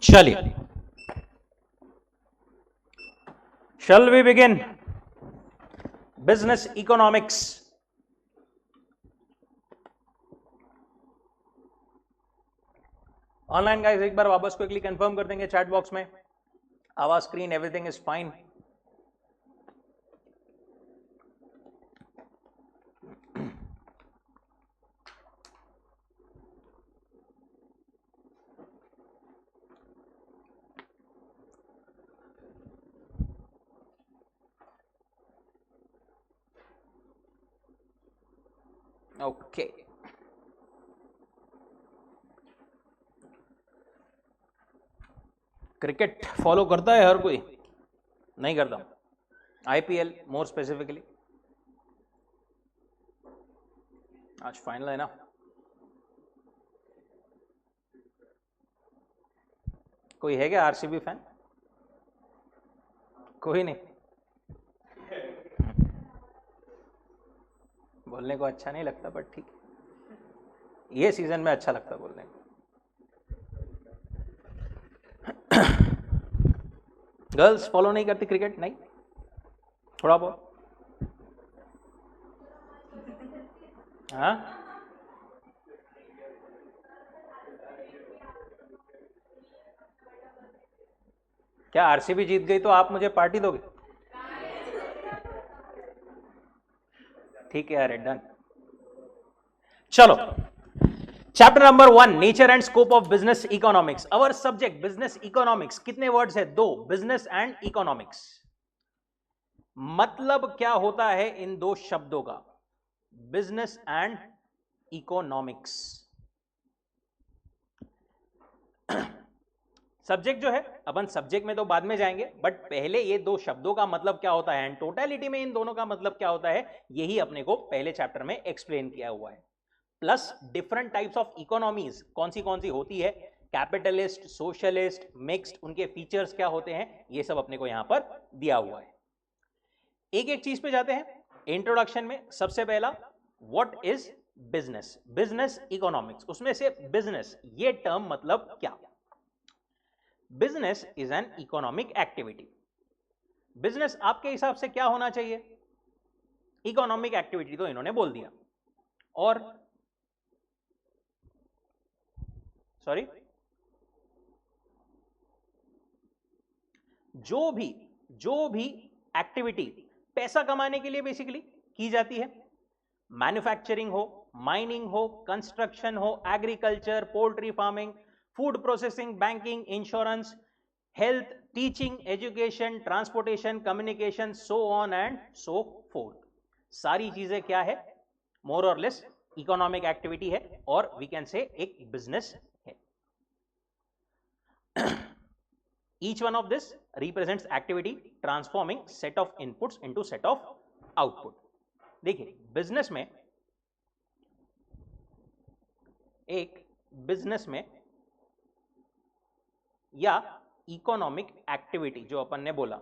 चलिए, shall we begin? Business economics. Online guys एक बार वापस क्विकली कंफर्म कर देंगे चैट बॉक्स में, आवाज screen everything is fine. Okay, cricket follow करता है हर कोई? नहीं करता। आईपीएल मोर स्पेसिफिकली, आज फाइनल है ना। कोई है क्या आरसीबी फैन? कोई नहीं। बोलने को अच्छा नहीं लगता बट ठीक, ये सीजन में अच्छा लगता बोलने को। गर्ल्स फॉलो नहीं करती क्रिकेट? नहीं, थोड़ा बहुत। हाँ, क्या आरसीबी जीत गई तो आप मुझे पार्टी दोगे? ठीक है यार, डन। चलो, chapter number 1, nature and scope of business economics. Our subject business economics. कितने वर्ड्स है? 2, बिजनेस एंड इकोनॉमिक्स। मतलब क्या होता है इन दो शब्दों का? Business and economics. सब्जेक्ट जो है, अपन सब्जेक्ट में तो बाद में जाएंगे, बट पहले ये दो शब्दों का मतलब क्या होता है एंड टोटलिटी में इन दोनों का मतलब क्या होता है, यही अपने को पहले चैप्टर में एक्सप्लेन किया हुआ है। Plus different types of economies कौन सी होती है, कैपिटलिस्ट, सोशलिस्ट, मिक्स्ड, उनके फीचर्स क्या होते हैं, ये सब अपने को यहां पर दिया हुआ है। एक एक चीज पे जाते हैं। इंट्रोडक्शन में सबसे पहला, what is business, business economics. उसमें से बिजनेस ये टर्म मतलब क्या? Business is an economic activity. Business आपके हिसाब से क्या होना चाहिए? इकोनॉमिक एक्टिविटी तो इन्होंने बोल दिया। और सॉरी, जो भी एक्टिविटी पैसा कमाने के लिए बेसिकली की जाती है, मैन्युफैक्चरिंग हो, माइनिंग हो, कंस्ट्रक्शन हो, agriculture, poultry farming, food processing, banking, insurance, health, teaching, education, transportation, communication, so on and so fourth, सारी चीजें क्या है? मोर और लेस इकोनॉमिक एक्टिविटी है, और वी कैन से एक बिजनेस है। Each one of this represents activity transforming set of inputs into set of output. देखिए, बिजनेस में या इकोनॉमिक एक्टिविटी जो अपन ने बोला,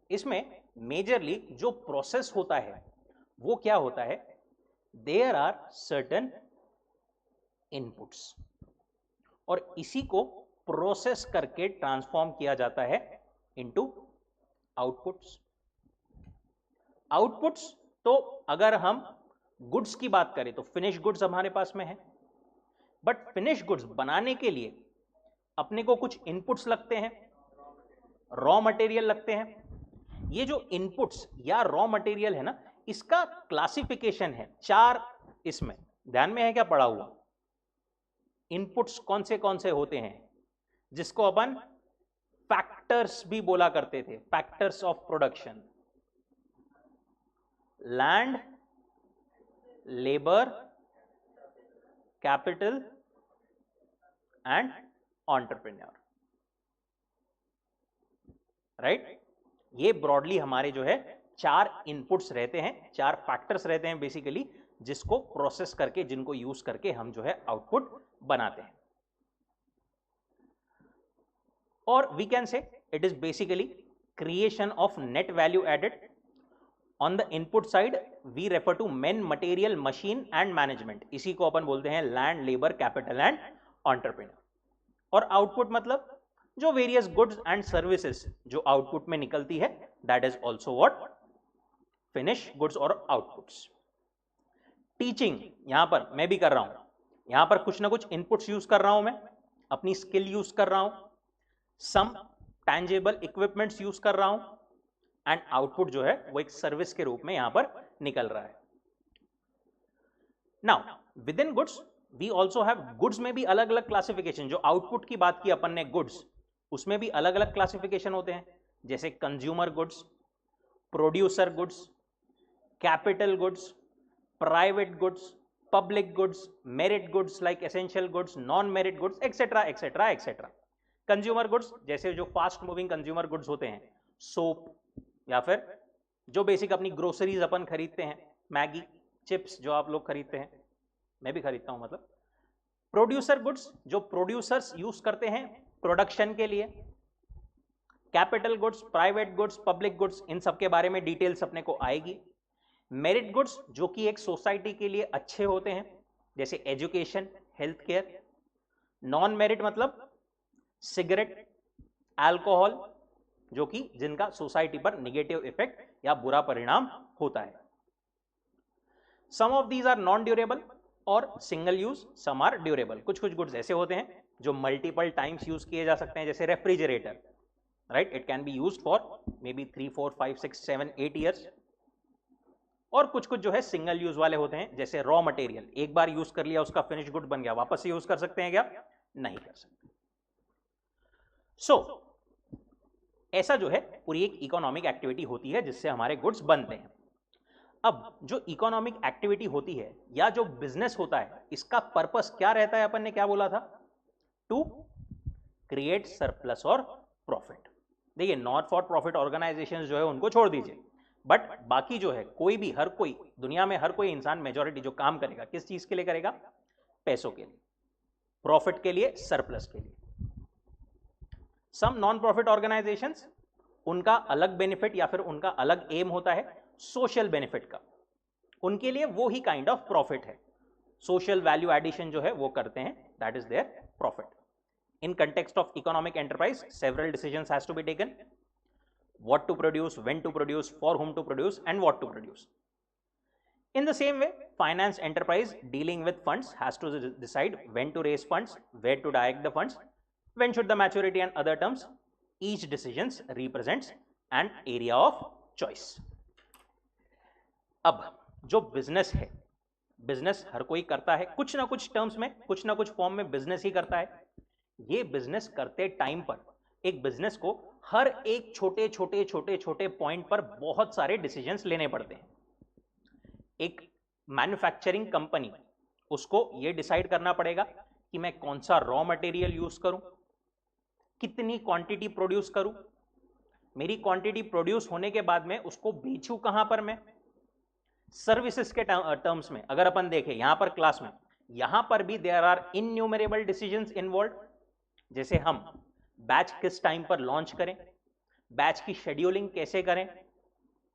इसमें मेजरली जो प्रोसेस होता है वो क्या होता है? देयर आर सर्टेन इनपुट्स, और इसी को प्रोसेस करके ट्रांसफॉर्म किया जाता है इनटू आउटपुट्स। आउटपुट्स तो अगर हम गुड्स की बात करें तो फिनिश गुड्स हमारे पास में है, बट फिनिश गुड्स बनाने के लिए अपने को कुछ इनपुट्स लगते हैं, रॉ मटेरियल लगते हैं। ये जो इनपुट्स या रॉ मटेरियल है ना, इसका क्लासिफिकेशन है 4। इसमें ध्यान में है क्या पढ़ा हुआ? इनपुट्स कौन से होते हैं, जिसको अपन फैक्टर्स भी बोला करते थे, factors of production, land, labour, capital and entrepreneur, right? ये ब्रॉडली हमारे जो है 4 इनपुट्स रहते हैं, 4 फैक्टर्स रहते हैं बेसिकली, जिसको प्रोसेस करके, जिनको यूज करके हम जो है आउटपुट बनाते हैं। और we can say it is basically creation of net value added on the input side we refer to men, material, machine and management, इसी को अपन बोलते हैं land, labour, capital and entrepreneur. और आउटपुट मतलब जो वेरियस गुड्स एंड सर्विसेज जो output में निकलती है, that is also what, finish goods और आउटपुट्स। टीचिंग यहां पर मैं भी कर रहा हूं, यहां पर कुछ ना कुछ इनपुट्स यूज कर रहा हूं, मैं अपनी स्किल यूज कर रहा हूं, सम टैंजेबल इक्विपमेंट्स यूज कर रहा हूं, एंड आउटपुट जो है वो एक सर्विस के रूप में यहां पर निकल रहा है। Now within goods we also have, goods में भी अलग अलग क्लासिफिकेशन, जो आउटपुट की बात की अपन ने गुड्स, उसमें भी अलग अलग क्लासिफिकेशन होते हैं, जैसे consumer goods, producer goods, capital goods, private goods, public goods, merit goods like essential goods, non merit goods, etcetera etcetera etcetera. Consumer goods जैसे जो फास्ट मूविंग कंज्यूमर गुड्स होते हैं, सोप, या फिर जो बेसिक अपनी ग्रोसरीज अपन खरीदते हैं, मैगी, चिप्स जो आप लोग खरीदते हैं, मैं भी खरीदता हूं मतलब। प्रोड्यूसर गुड्स जो प्रोड्यूसर्स यूज करते हैं प्रोडक्शन के लिए। Capital goods, private goods, public goods, इन सब के बारे में डिटेल्स अपने को आएगी। मेरिट गुड्स जो कि एक सोसाइटी के लिए अच्छे होते हैं, जैसे education, health care. Non merit मतलब सिगरेट, अल्कोहल, जो कि जिनका सोसाइटी पर निगेटिव इफेक्ट या बुरा परिणाम होता है। Some of these are non durable और single use, some are durable. कुछ कुछ गुड्स ऐसे होते हैं जो मल्टीपल टाइम्स यूज किए जा सकते हैं, जैसे refrigerator, right, it can be used for may be 3, 4, 5, 6, 7, 8 years. और कुछ कुछ जो है सिंगल यूज वाले होते हैं, जैसे रॉ मटेरियल, एक बार यूज कर लिया उसका फिनिश गुड बन गया, वापस से यूज कर सकते हैं क्या? नहीं कर सकते। सो ऐसा जो है पूरी एक इकोनॉमिक एक्टिविटी होती है जिससे हमारे गुड्स बनते हैं। अब जो इकोनॉमिक एक्टिविटी होती है या जो बिजनेस होता है, इसका पर्पस क्या रहता है? अपन ने क्या बोला था? टू क्रिएट सरप्लस और प्रॉफिट। देखिए, नॉट फॉर प्रॉफिट ऑर्गेनाइजेशंस जो है उनको छोड़ दीजिए, बट बाकी जो है कोई भी, हर कोई दुनिया में, हर कोई इंसान, मेजॉरिटी जो काम करेगा, किस चीज के लिए करेगा? पैसों के लिए, प्रॉफिट के लिए, सरप्लस के लिए। सम नॉन प्रॉफिट ऑर्गेनाइजेशंस, उनका अलग बेनिफिट या फिर उनका अलग एम होता है सोशल बेनिफिट का, उनके लिए वो ही काइंड ऑफ प्रॉफिट है, सोशल वैल्यू एडिशन जो है वो करते हैं, that is their profit. In context of economic enterprise several decisions has to be taken, what to produce, when to produce, for whom to produce, and what to produce. In the same way, finance enterprise dealing with funds has to decide when to raise funds, where to direct the funds, when should the maturity and other terms. Each decisions represents an area of choice. अब जो business है, business हर कोई करता है, कुछ ना कुछ terms में, कुछ ना कुछ फॉर्म में बिजनेस ही करता है। ये बिजनेस करते टाइम पर एक बिजनेस को हर एक छोटे छोटे छोटे छोटे पॉइंट पर बहुत सारे डिसीजंस लेने पड़ते हैं। एक मैन्युफैक्चरिंग कंपनी, उसको यह डिसाइड करना पड़ेगा कि मैं कौन सा रॉ मटेरियल यूज करूं, कितनी क्वांटिटी प्रोड्यूस करूं, मेरी क्वांटिटी प्रोड्यूस होने के बाद में उसको बेचूं कहां पर मैं। सर्विसेज के टर्म्स में अगर अपन देखें यहां पर क्लास में, यहां पर भी there are innumerable decisions involve, जैसे हम बैच किस टाइम पर लॉन्च करें, बैच की शेड्यूलिंग कैसे करें।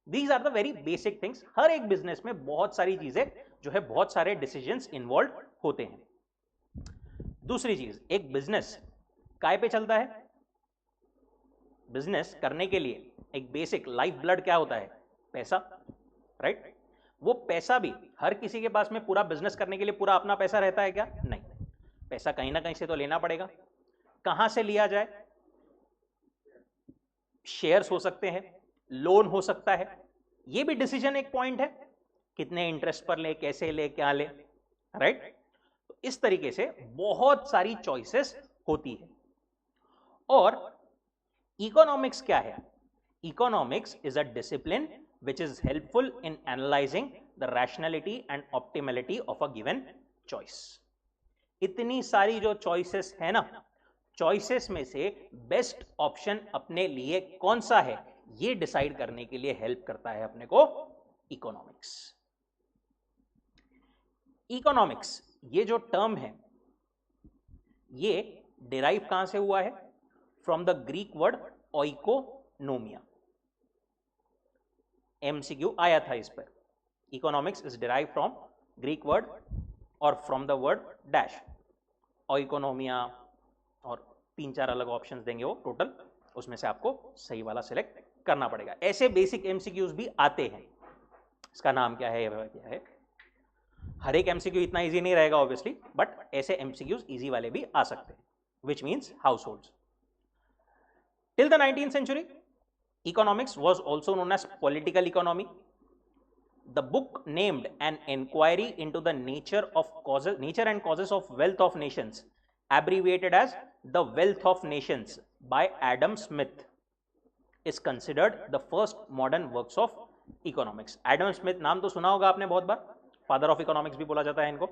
These are the very basic things. हर एक बिजनेस में बहुत सारी चीजें जो है, बहुत सारे डिसीजंस इन्वॉल्व होते हैं। दूसरी चीज, एक बिजनेस काय पे चलता है? बिजनेस करने के लिए एक बेसिक लाइफ ब्लड क्या होता है? पैसा, राइट? वो पैसा भी हर किसी के पास में पूरा बिजनेस करने के लिए पूरा अपना पैसा रहता है क्या? नहीं, पैसा कहीं ना कहीं से तो लेना पड़ेगा। कहां से लिया जाए? शेयर्स हो सकते हैं, लोन हो सकता है, ये भी डिसीजन एक पॉइंट है, कितने इंटरेस्ट पर ले, कैसे ले, क्या ले, राइट? तो इस तरीके से बहुत सारी चॉइसेस होती है। और इकोनॉमिक्स क्या है? Economics is a discipline which is helpful in analyzing the rationality and optimality of a given choice. इतनी सारी जो choices है ना, choices में से best option अपने लिए कौन सा है, ये decide करने के लिए help करता है अपने को economics. Economics ये जो term है, ये derive कहां से हुआ है? From the Greek word oikonomia. MCQ आया था इस पर। Economics is derive from Greek word और फ्रॉम द वर्ड डैश, और इकोनॉमिया, और 3-4 अलग ऑप्शंस देंगे वो टोटल, उसमें से आपको सही वाला सिलेक्ट करना पड़ेगा। ऐसे बेसिक एमसीक्यूज भी आते हैं, इसका नाम क्या है, क्या है। हर एक एमसीक्यू इतना इजी नहीं रहेगा ऑब्वियसली, बट ऐसे एमसीक्यूज इजी वाले भी आ सकते हैं, which means house holds. Till the 19th century, economics was also known as political economy. The book named an inquiry into the nature and causes of wealth of nations, abbreviated as The Wealth of Nations by Adam Smith, is considered the first modern works of economics. Adam Smith नाम तो सुना होगा आपने बहुत बार, father of economics भी बोला जाता है इनको,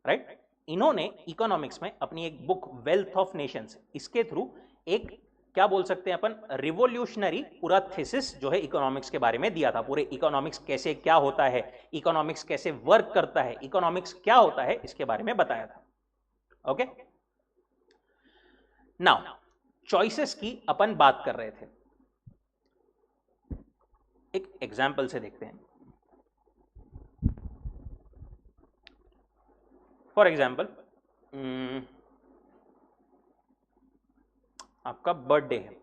राइट? इन्होंने इकोनॉमिक्स में अपनी एक बुक वेल्थ ऑफ नेशंस, इसके थ्रू एक क्या बोल सकते हैं अपन, रिवोल्यूशनरी पूरा थीसिस जो है इकोनॉमिक्स के बारे में दिया था। पूरे इकोनॉमिक्स कैसे क्या होता है, इकोनॉमिक्स कैसे वर्क करता है, इकोनॉमिक्स क्या होता है, इसके बारे में बताया था। ओके, नाउ चॉइसेस की अपन बात कर रहे थे, एक एग्जाम्पल से देखते हैं। फॉर एग्जाम्पल, आपका बर्थडे है,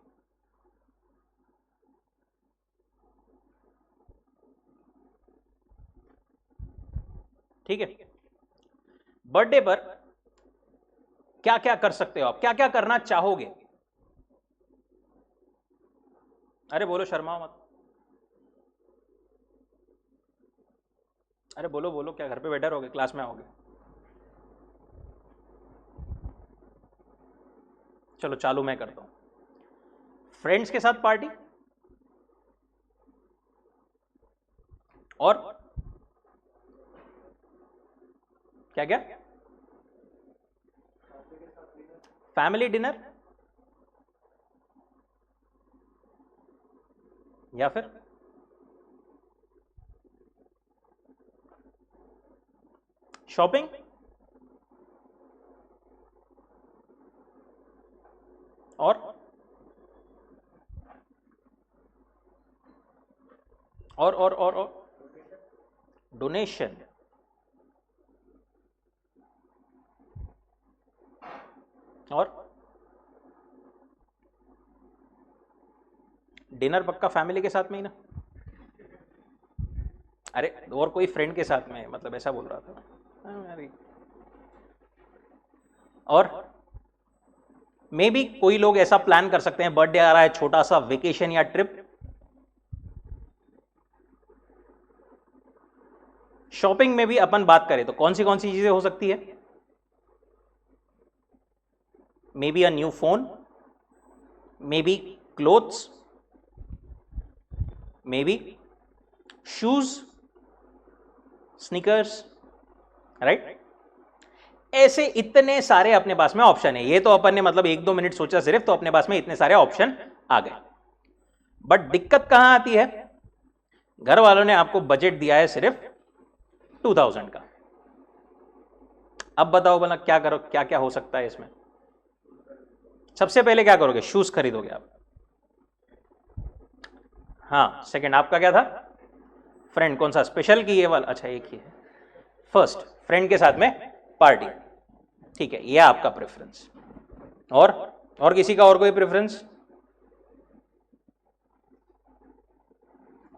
ठीक है? बर्थडे पर क्या क्या कर सकते हो आप, क्या क्या करना चाहोगे? अरे बोलो, शर्माओ मत, अरे बोलो बोलो, क्या घर पे बैठे रहोगे, क्लास में आओगे? चलो चालू मैं करता हूं। फ्रेंड्स के साथ पार्टी, और क्या क्या, फैमिली डिनर, या फिर शॉपिंग, और डोनेशन, और डिनर पक्का फैमिली के साथ में ही ना? अरे और कोई फ्रेंड के साथ में, मतलब ऐसा बोल रहा था। और मे बी कोई लोग ऐसा प्लान कर सकते हैं, बर्थडे आ रहा है, छोटा सा वेकेशन या ट्रिप। शॉपिंग में भी अपन बात करें तो कौन सी चीजें हो सकती है? May be a new phone, may be clothes, may be shoes, sneakers, right? ऐसे इतने सारे अपने पास में ऑप्शन है। ये तो अपन ने मतलब 1-2 मिनट सोचा सिर्फ, तो अपने पास में इतने सारे ऑप्शन आ गए। बट दिक्कत कहां आती है? घर वालों ने आपको बजट दिया है सिर्फ 2000 का। अब बताओ भला क्या करो, क्या क्या हो सकता है इसमें? सबसे पहले क्या करोगे? शूज खरीदोगे आप। हाँ, सेकंड आपका क्या था? फ्रेंड, कौन सा स्पेशल की ये वाला? अच्छा, एक ही है। फर्स्ट, फ्रेंड के साथ में पार्टी, ठीक है, ये आपका प्रेफरेंस। और किसी का और कोई प्रेफरेंस?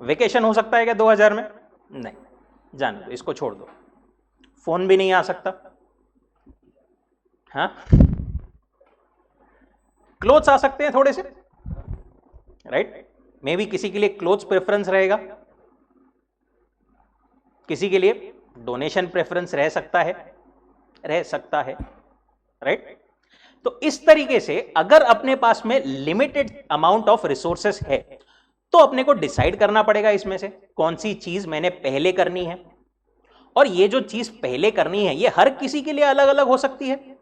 वेकेशन हो सकता है क्या 2000 में? नहीं, जाने दो, इसको छोड़ दो। फोन भी नहीं आ सकता। हाँ, क्लोथ्स आ सकते हैं थोड़े से, राइट? मे बी किसी के लिए क्लोथ्स प्रेफरेंस रहेगा, किसी के लिए डोनेशन प्रेफरेंस रह सकता है, राइट? तो इस तरीके से अगर अपने पास में लिमिटेड अमाउंट ऑफ रिसोर्सेस है, तो अपने को डिसाइड करना पड़ेगा इसमें से कौन सी चीज मैंने पहले करनी है। और ये जो चीज पहले करनी है, ये हर किसी के लिए अलग अलग हो सकती है।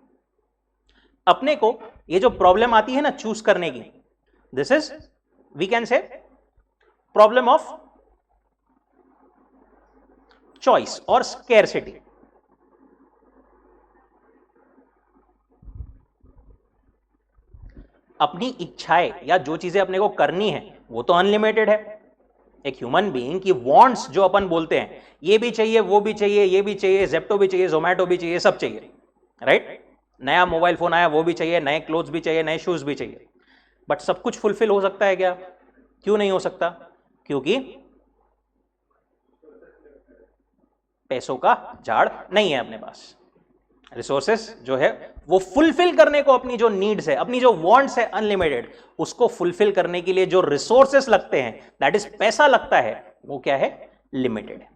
अपने को ये जो प्रॉब्लम आती है ना चूज करने की, this is we can say problem of choice और स्कैरसिटी। अपनी इच्छाएं या जो चीजें अपने को करनी है वो तो अनलिमिटेड है, एक ह्यूमन बीइंग की वांट्स जो अपन बोलते हैं, ये भी चाहिए, वो भी चाहिए, ये भी चाहिए, जेप्टो भी चाहिए, जोमैटो भी चाहिए, सब चाहिए, राइट? नया मोबाइल फोन आया वो भी चाहिए, नए क्लोथ्स भी चाहिए, नए शूज भी चाहिए, बट सब कुछ फुलफिल हो सकता है क्या? क्यों नहीं हो सकता? क्योंकि पैसों का झाड़ नहीं है अपने पास। रिसोर्सेस जो है वो फुलफिल करने को, अपनी जो नीड्स है, अपनी जो वांट्स है अनलिमिटेड, उसको फुलफिल करने के लिए जो रिसोर्सेस लगते हैं, दैट इज पैसा लगता है, वो क्या है? लिमिटेड है।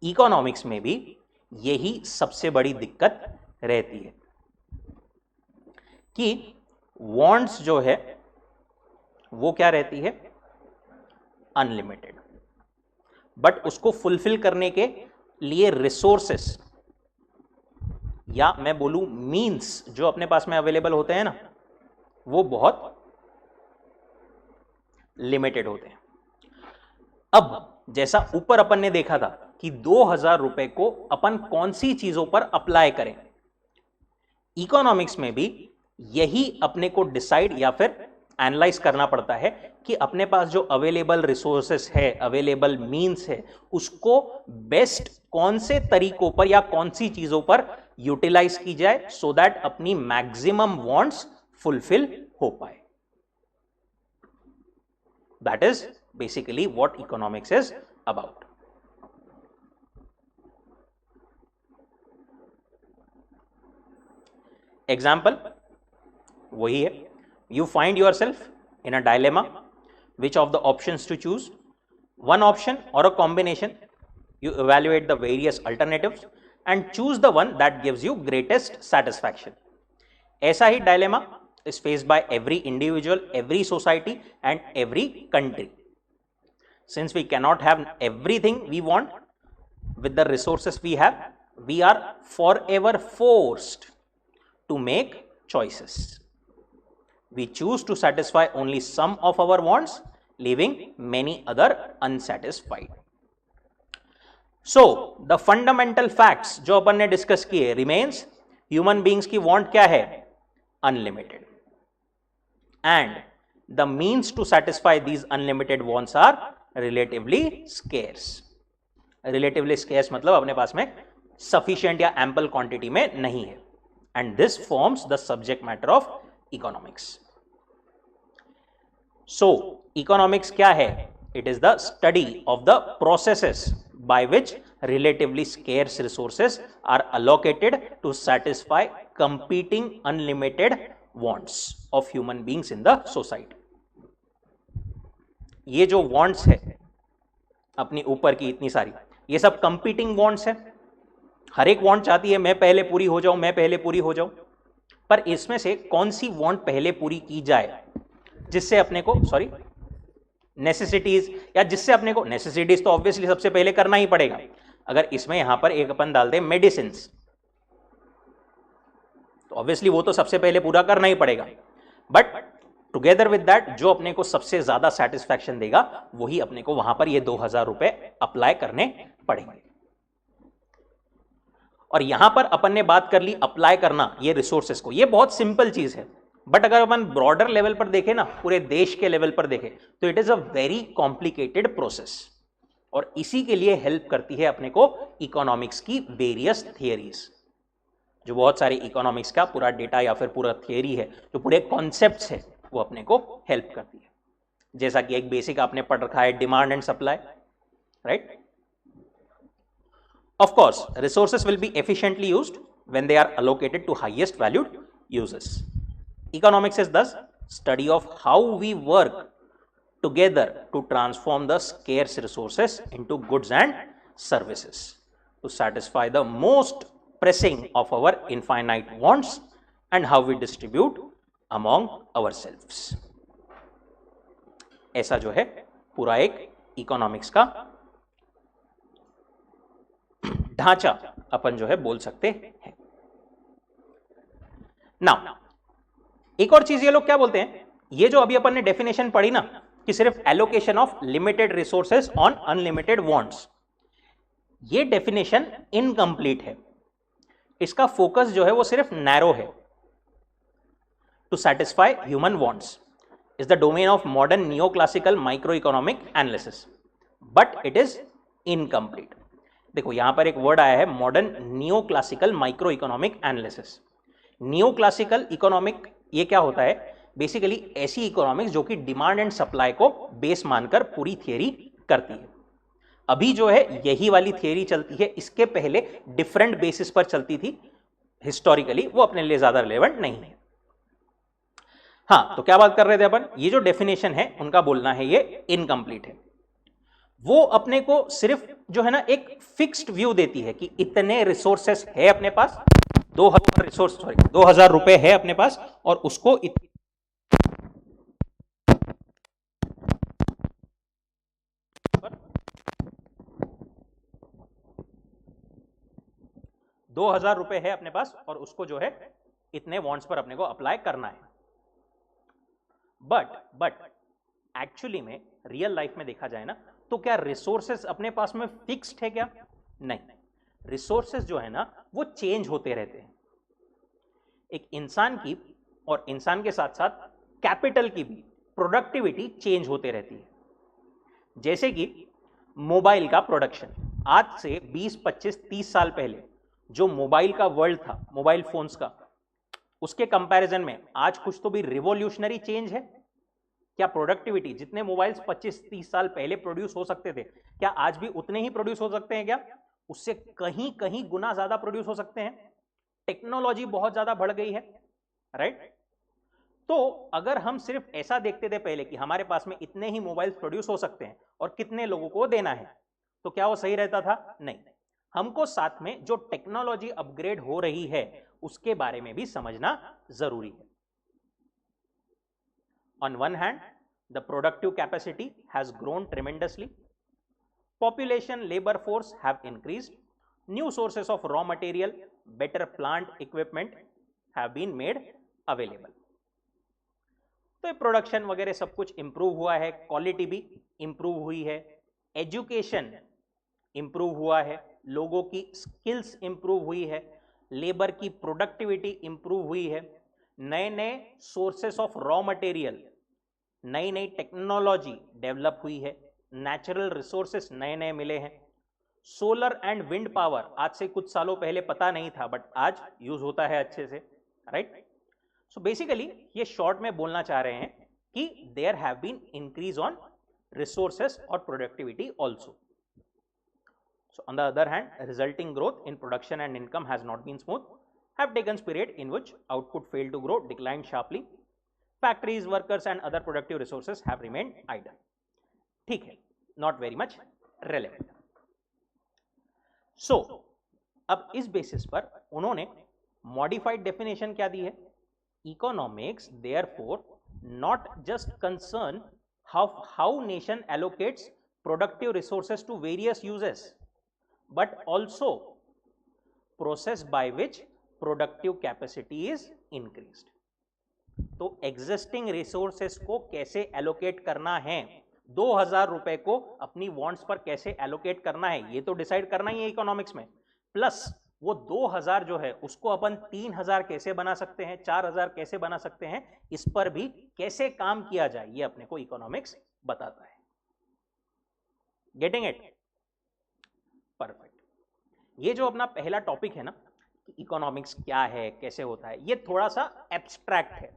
इकोनॉमिक्स में भी यही सबसे बड़ी दिक्कत रहती है कि वांट्स जो है वो क्या रहती है? अनलिमिटेड, बट उसको फुलफिल करने के लिए रिसोर्सेस, या मैं बोलूं मींस, जो अपने पास में अवेलेबल होते हैं ना, वो बहुत लिमिटेड होते हैं। अब जैसा ऊपर अपन ने देखा था कि 2000 रुपए को अपन कौन सी चीजों पर अप्लाई करें, इकोनॉमिक्स में भी यही अपने को डिसाइड या फिर एनालाइज करना पड़ता है कि अपने पास जो अवेलेबल रिसोर्सेस है, अवेलेबल मींस है, उसको बेस्ट कौन से तरीकों पर या कौन सी चीजों पर यूटिलाइज की जाए, सो दैट अपनी मैक्सिमम वांट्स फुलफिल हो पाए। That is basically what economics is about. Example वही है, you find yourself in a dilemma, which of the options to choose, one option or a combination. You evaluate the various alternatives and choose the one that gives you greatest satisfaction. ऐसा ही dilemma is faced by every individual, every society and every country. Since we cannot have everything we want with the resources we have, we are forever forced to make choices. We choose to satisfy only some of our wants, leaving many other unsatisfied. So the fundamental facts जो अपन ने discuss किए remains, human beings की want क्या है? Unlimited. And the means to satisfy these unlimited wants are relatively scarce. Relatively scarce मतलब अपने पास में sufficient या ample quantity में नहीं है. And this forms the subject matter of economics. So economics क्या है? It is the study of the processes by which relatively scarce resources are allocated to satisfy competing unlimited wants of human beings in the society. ये जो wants है अपनी ऊपर की इतनी सारी, ये सब competing wants है। हर एक want चाहती है मैं पहले पूरी हो जाऊं, मैं पहले पूरी हो जाऊं, पर इसमें से कौन सी want पहले पूरी की जाए जिससे अपने को नेसेसिटीज, या जिससे अपने को नेसेसिटीज तो ऑब्वियसली सबसे पहले करना ही पड़ेगा। अगर इसमें यहां पर एक अपन डाल दे मेडिसिन्स, तो ऑब्वियसली वो तो सबसे पहले पूरा करना ही पड़ेगा, बट टुगेदर विद दैट जो अपने को सबसे ज्यादा सेटिस्फैक्शन देगा वही अपने को वहां पर ये 2000 रुपए अप्लाई करने पड़ेंगे। और यहां पर अपन ने बात कर ली अप्लाई करना ये रिसोर्सेस को, ये बहुत सिंपल चीज है, बट अगर अपन ब्रॉडर लेवल पर देखें ना, पूरे देश के लेवल पर देखें, तो it is a very complicated process. और इसी के लिए हेल्प करती है अपने को इकोनॉमिक्स की वेरियस थियरीज, जो बहुत सारी इकोनॉमिक्स का पूरा डेटा या फिर पूरा थियरी है, जो पूरे कॉन्सेप्ट्स है, वो अपने को हेल्प करती है। जैसा कि एक बेसिक आपने पढ़ रखा है, demand and supply, right? Of course resources will be efficiently used when they are allocated to highest valued users. Economics is thus study of how we work together to transform the scarce resources into goods and services to satisfy the most pressing of our infinite wants and how we distribute among ourselves. ऐसा जो है पूरा एक economics का ढांचा अपन जो है बोल सकते हैं। नाउ एक और चीज ये लोग क्या बोलते हैं, ये जो अभी अपन ने डेफिनेशन पढ़ी ना कि सिर्फ allocation of limited resources on unlimited wants, ये डेफिनेशन इनकम्प्लीट है। इसका फोकस जो है वो सिर्फ नैरो है, to satisfy human wants. is the domain of modern neoclassical microeconomic analysis, but it is incomplete. देखो यहां पर एक वर्ड आया है modern neoclassical micro economic analysis. Neoclassical economic ये क्या होता है? बेसिकली ऐसी इकोनॉमिक्स जो कि डिमांड एंड सप्लाई को बेस मानकर पूरी थियरी करती है. अभी जो है यही वाली थियरी चलती है, इसके पहले डिफरेंट बेसिस पर चलती थी हिस्टोरिकली, वो अपने लिए ज्यादा रिलेवेंट नहीं है. हाँ, तो क्या बात कर रहे थे अपन? ये जो डेफिनेशन है उनका बोलना है ये इनकम्प्लीट है. वो अपने को सिर्फ जो है ना एक फिक्स्ड व्यू देती है कि इतने रिसोर्सेस है अपने पास, 2000 रुपए है अपने पास और उसको 2000 रुपए है अपने पास और उसको जो है इतने वॉन्ट्स पर अपने को अप्लाई करना है. बट एक्चुअली में रियल लाइफ में देखा जाए ना तो क्या रिसोर्सेस अपने पास में फिक्स्ड है क्या? नहीं. रिसोर्सेस जो है ना वो चेंज होते रहते हैं. एक इंसान की और इंसान के साथ साथ कैपिटल की भी प्रोडक्टिविटी चेंज होते रहती है. जैसे कि मोबाइल का प्रोडक्शन आज से 20, 25, 30 साल पहले जो मोबाइल का वर्ल्ड था, मोबाइल फोन्स का, उसके कंपैरिजन में आज कुछ तो भी रिवॉल्यूशनरी चेंज है क्या? प्रोडक्टिविटी जितने मोबाइल्स 25-30 साल पहले प्रोड्यूस हो सकते थे, क्या आज भी उतने ही प्रोड्यूस हो सकते हैं क्या? उससे कहीं कहीं गुना ज्यादा प्रोड्यूस हो सकते हैं. टेक्नोलॉजी बहुत ज्यादा बढ़ गई है, राइट? तो अगर हम सिर्फ ऐसा देखते थे पहले कि हमारे पास में इतने ही मोबाइल्स प्रोड्यूस हो सकते हैं और कितने लोगों को देना है, तो क्या वो सही रहता था? नहीं. हमको साथ में जो टेक्नोलॉजी अपग्रेड हो रही है उसके बारे में भी समझना जरूरी है. On one hand, the productive capacity has grown tremendously. Population, labor force have increased. New sources of raw material, better plant equipment have been made available. तो प्रोडक्शन वगैरह सब कुछ इंप्रूव हुआ है, क्वालिटी भी इंप्रूव हुई है, एजुकेशन इंप्रूव हुआ है, लोगों की स्किल्स इंप्रूव हुई है, लेबर की प्रोडक्टिविटी इंप्रूव हुई है, नए नए सोर्सेस ऑफ रॉ मटेरियल, नई नई टेक्नोलॉजी डेवलप हुई है, नेचुरल रिसोर्सेस नए नए मिले हैं. सोलर एंड विंड पावर आज से कुछ सालों पहले पता नहीं था बट आज यूज होता है अच्छे से, राइट? सो बेसिकली ये शॉर्ट में बोलना चाह रहे हैं कि there have been increase on resources और productivity also. So on the other hand, resulting growth in production and income has not been smooth, have taken period in which output failed to grow, declined sharply. Factories, workers and other productive resources have remained idle. ठीक है, not very much relevant. So अब इस basis पर उन्होंने modified definition क्या दी है? Economics therefore not just concern how nation allocates productive resources to various uses, but also process by which productive capacity is increased. तो existing resources को कैसे allocate करना है, 2000 रुपए को अपनी वॉन्ट्स पर कैसे एलोकेट करना है, ये तो डिसाइड करना ही है इकोनॉमिक्स में. प्लस वो 2000 जो है उसको अपन 3000 कैसे बना सकते हैं, 4000 कैसे बना सकते हैं, इस पर भी कैसे काम किया जाए, ये अपने को इकोनॉमिक्स बताता है. Getting it? परफेक्ट. ये जो अपना पहला टॉपिक है ना कि इकोनॉमिक्स क्या है, कैसे होता है, ये थोड़ा सा एब्स्ट्रैक्ट है.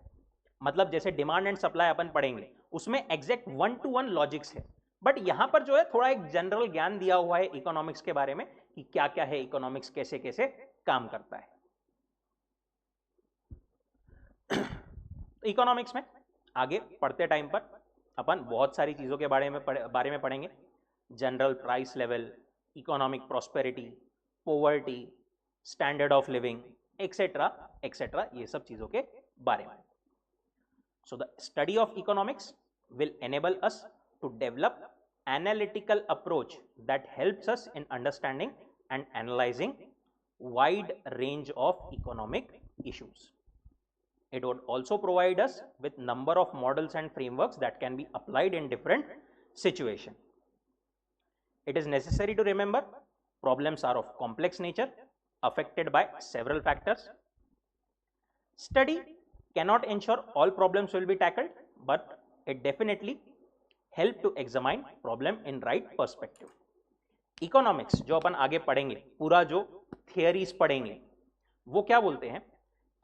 मतलब जैसे डिमांड एंड सप्लाई अपन पढ़ेंगे उसमें एग्जैक्ट 1-to-1 लॉजिक्स है, बट यहां पर जो है थोड़ा एक जनरल ज्ञान दिया हुआ है इकोनॉमिक्स के बारे में कि क्या क्या है इकोनॉमिक्स, कैसे कैसे काम करता है. इकोनॉमिक्स में आगे पढ़ते टाइम पर अपन बहुत सारी चीजों के बारे में पढ़ेंगे. General price level, economic prosperity, poverty, standard of living, etcetera etcetera, ये सब चीजों के बारे में. So the study of economics will enable us to develop analytical approach that helps us in understanding and analyzing wide range of economic issues. It would also provide us with number of models and frameworks that can be applied in different situations. It is necessary to remember problems are of complex nature, affected by several factors. Study cannot ensure all problems will be tackled, but it definitely help to examine problem in right perspective. Economics जो अपन आगे पढ़ेंगे, पूरा जो theories पढ़ेंगे, वो क्या बोलते हैं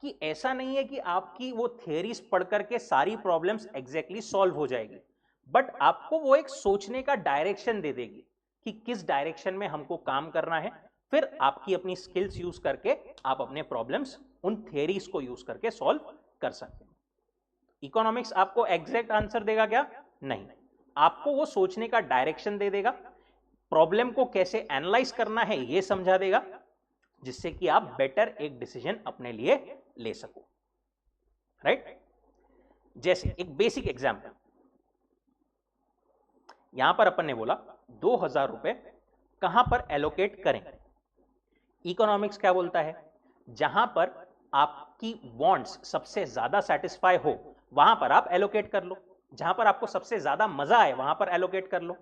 कि ऐसा नहीं है कि आपकी वो थियरीज पढ़ करके सारी प्रॉब्लम्स एग्जैक्टली सॉल्व हो जाएगी, बट आपको वो एक सोचने का डायरेक्शन दे देगी कि किस डायरेक्शन में हमको काम करना है। फिर आपकी अपनी स्किल्स यूज करके आप अपने प्रॉब्लम्स उन थियरीज को यूज करके सॉल्व कर सकते हैं। इकोनॉमिक्स आपको एग्जैक्ट आंसर देगा क्या? नहीं, आपको वो सोचने का डायरेक्शन दे देगा, प्रॉब्लम को कैसे एनालाइज करना है ये समझा देगा, जिससे कि आप बेटर एक डिसीजन अपने लिए ले सको। राइट? जैसे एक बेसिक एग्जांपल, यहां पर अपन ने बोला 2000 रुपए कहां पर एलोकेट करें। इकोनॉमिक्स क्या बोलता है? जहां पर आपकी वांट्स सबसे ज्यादा सेटिस्फाई हो वहां पर आप एलोकेट कर लो, जहां पर आपको सबसे ज्यादा मजा आए वहां पर एलोकेट कर लो।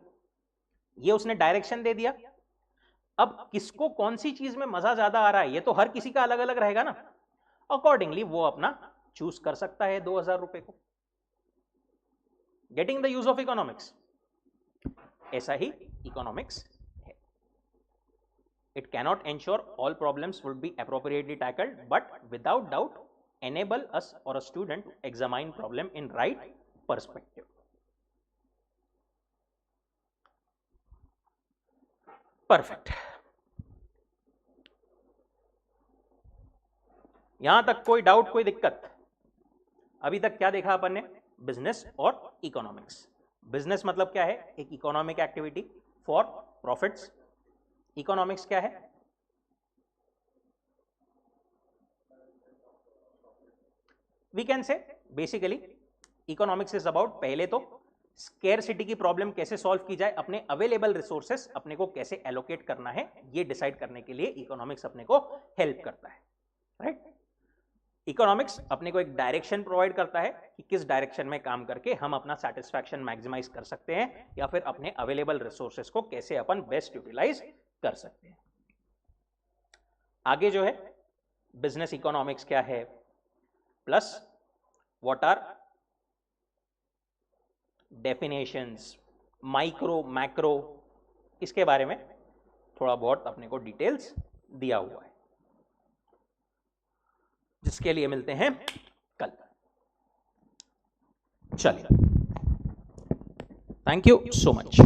ये उसने डायरेक्शन दे दिया। अब किसको कौन सी चीज में मजा ज्यादा आ रहा है ये तो हर किसी का अलग अलग रहेगा ना, अकॉर्डिंगली वो अपना चूज कर सकता है 2000 रुपए को। Getting the use of economics, ऐसा ही इकोनॉमिक्स है। It cannot ensure all problems would be appropriately tackled, but without doubt enable us or a student to examine problem in right perspective. Perfect. यहां तक कोई डाउट, कोई दिक्कत? अभी तक क्या देखा अपन ने? बिजनेस और इकोनॉमिक्स। बिजनेस मतलब क्या है? एक economic activity for profits. Economics क्या है? We can say basically economics is about, पहले तो स्केर्सिटी की प्रॉब्लम कैसे सॉल्व की जाए, अपने अवेलेबल रिसोर्सेस अपने को कैसे एलोकेट करना है ये डिसाइड करने के लिए इकोनॉमिक्स अपने को हेल्प करता है। राइट? इकोनॉमिक्स अपने को एक डायरेक्शन प्रोवाइड करता है कि किस डायरेक्शन में काम करके हम अपना सेटिस्फैक्शन मैक्सिमाइज कर सकते हैं, या फिर अपने अवेलेबल रिसोर्सेस को कैसे अपन बेस्ट यूटिलाइज कर सकते हैं। आगे जो है बिजनेस इकोनॉमिक्स क्या है, plus what are definitions, micro macro, इसके बारे में थोड़ा बहुत अपने को डिटेल्स दिया हुआ है, जिसके लिए मिलते हैं कल। चलिए, थैंक यू सो मच।